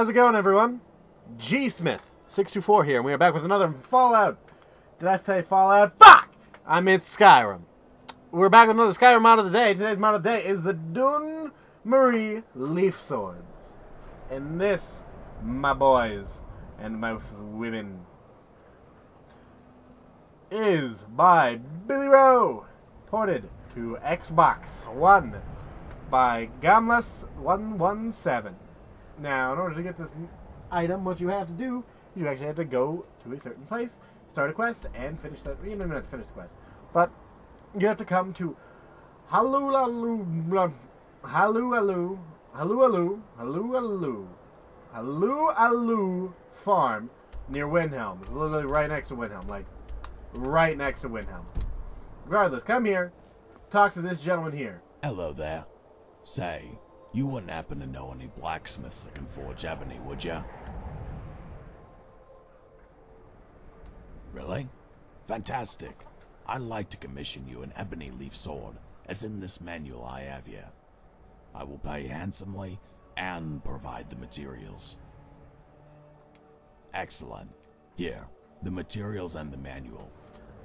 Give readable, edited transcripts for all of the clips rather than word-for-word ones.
How's it going, everyone? G Smith 624 here, and we are back with another Fallout. Did I say Fallout? Fuck! I meant Skyrim. We're back with another Skyrim mod of the day. Today's mod of the day is the Dunmeri Leaf Swords. And this, my boys and my women, is by Billy Rowe. Ported to Xbox One by Gamless117. Now, in order to get this item, what you have to do, you actually have to go to a certain place, start a quest, and finish that. You don't even have to finish the quest, but you have to come to Halualu Farm near Windhelm. It's literally right next to Windhelm, like right next to Windhelm. Regardless, come here, talk to this gentleman here. Hello there. Say, you wouldn't happen to know any blacksmiths that can forge ebony, would ya? Really? Fantastic. I'd like to commission you an ebony leaf sword, as in this manual I have here. I will pay handsomely and provide the materials. Excellent. Here, the materials and the manual.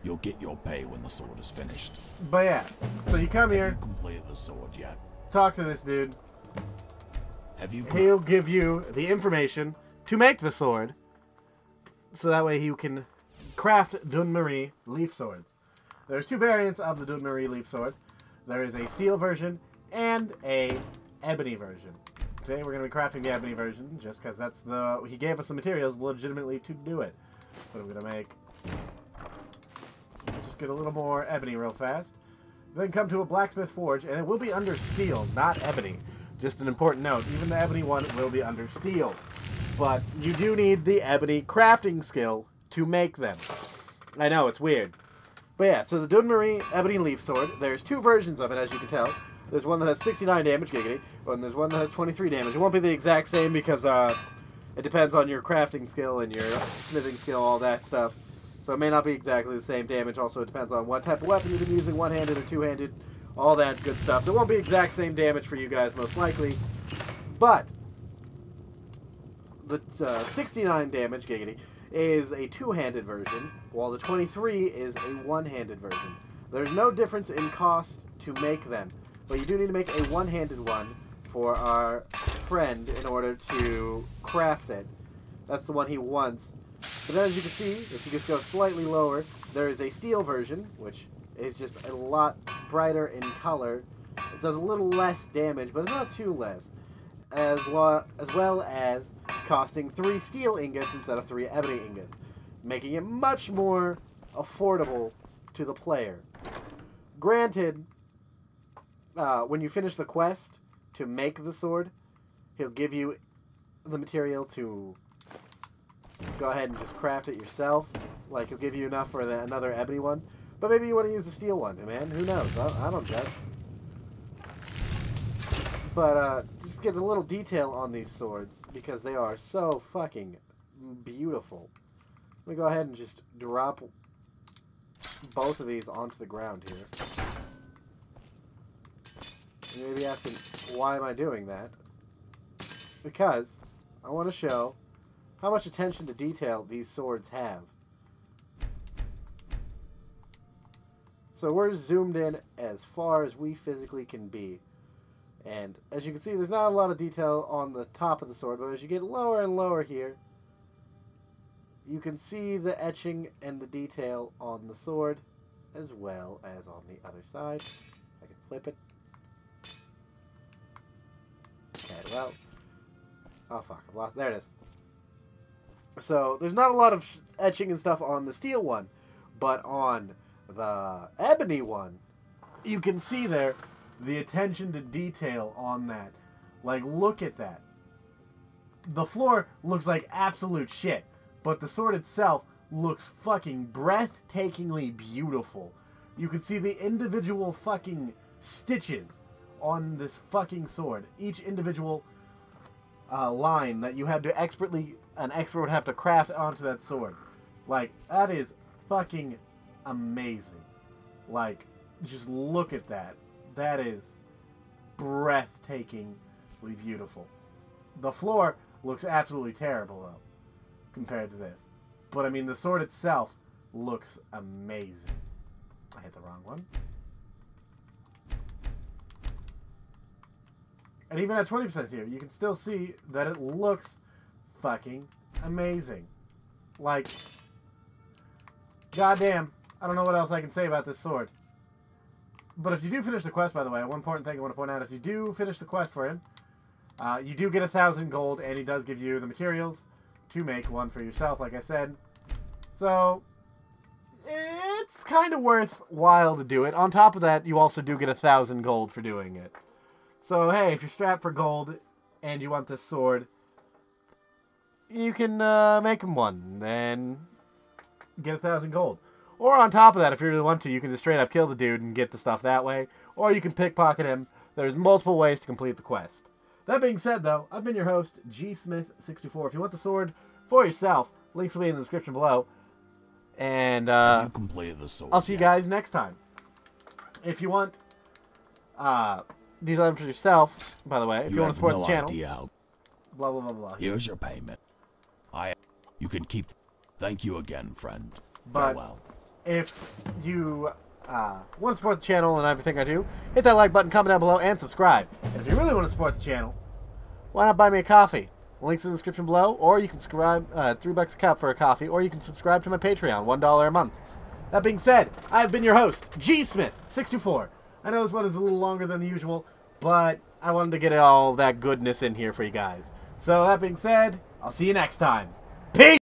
You'll get your pay when the sword is finished. But yeah, so you come here. Have you completed the sword yet? Talk to this dude. He'll give you the information to make the sword, so that way you can craft Dunmeri leaf swords. There's two variants of the Dunmeri leaf sword. There is a steel version and a ebony version. Today we're going to be crafting the ebony version, just because that's he gave us the materials legitimately to do it. But I'm going to make, just get a little more ebony real fast. Then come to a blacksmith forge, and it will be under steel, not ebony. Just an important note, even the ebony one will be under steel. But you do need the ebony crafting skill to make them. I know, it's weird. But yeah, so the Dunmeri Ebony Leaf Sword, there's two versions of it, as you can tell. There's one that has 69 damage, giggity, and there's one that has 23 damage. It won't be the exact same because it depends on your crafting skill and your smithing skill, all that stuff. So it may not be exactly the same damage. Also, it depends on what type of weapon you've been using, one-handed or two-handed, all that good stuff. So it won't be exact same damage for you guys, most likely. But the 69 damage, giggity, is a two-handed version, while the 23 is a one-handed version. There's no difference in cost to make them, but you do need to make a one-handed one for our friend in order to craft it. That's the one he wants. But then, as you can see, if you just go slightly lower, there is a steel version, which is just a lot brighter in color. It does a little less damage, but it's not too less. As well as costing 3 steel ingots instead of 3 ebony ingots, making it much more affordable to the player. Granted, when you finish the quest to make the sword, he'll give you the material to go ahead and just craft it yourself. Like, he'll give you enough for another ebony one. But maybe you want to use the steel one, man. Who knows? I don't judge. But, just get a little detail on these swords, because they are so fucking beautiful. Let me go ahead and just drop both of these onto the ground here. You may be asking, why am I doing that? Because I want to show how much attention to detail these swords have. So we're zoomed in as far as we physically can be. And as you can see, there's not a lot of detail on the top of the sword, but as you get lower and lower here, you can see the etching and the detail on the sword, as well as on the other side. I can flip it. Okay, well, oh fuck, I've lost, there it is. So, there's not a lot of etching and stuff on the steel one, but on the ebony one, you can see there the attention to detail on that. Like, look at that. The floor looks like absolute shit, but the sword itself looks fucking breathtakingly beautiful. You can see the individual fucking stitches on this fucking sword. Each individual line that you had to an expert would have to craft onto that sword. Like, that is fucking amazing. Like, just look at that. That is breathtakingly beautiful. The floor looks absolutely terrible, though, compared to this. But, I mean, the sword itself looks amazing. I hit the wrong one. And even at 20% here, you can still see that it looks fucking amazing. Like, goddamn, I don't know what else I can say about this sword. But if you do finish the quest, by the way, one important thing I want to point out is you do finish the quest for him. You do get 1,000 gold, and he does give you the materials to make one for yourself, like I said. So, it's kind of worthwhile to do it. On top of that, you also do get 1,000 gold for doing it. So, hey, if you're strapped for gold and you want this sword, you can make him one and get 1,000 gold. Or on top of that, if you really want to, you can just straight up kill the dude and get the stuff that way. Or you can pickpocket him. There's multiple ways to complete the quest. That being said, though, I've been your host, GSmith624. If you want the sword for yourself, links will be in the description below. And you completed the sword, I'll see you guys next time. If you want these items for yourself, by the way, if you want to support the channel, blah, blah, blah, blah. Here's your payment. You can keep. Thank you again, friend. But farewell. If you want to support the channel and everything I do, hit that like button, comment down below, and subscribe. And if you really want to support the channel, why not buy me a coffee? Links in the description below, or you can subscribe, $3 a cup for a coffee, or you can subscribe to my Patreon, $1 a month. That being said, I've been your host, GSmith624. I know this one is a little longer than the usual, but I wanted to get all that goodness in here for you guys. So that being said, I'll see you next time. Peace!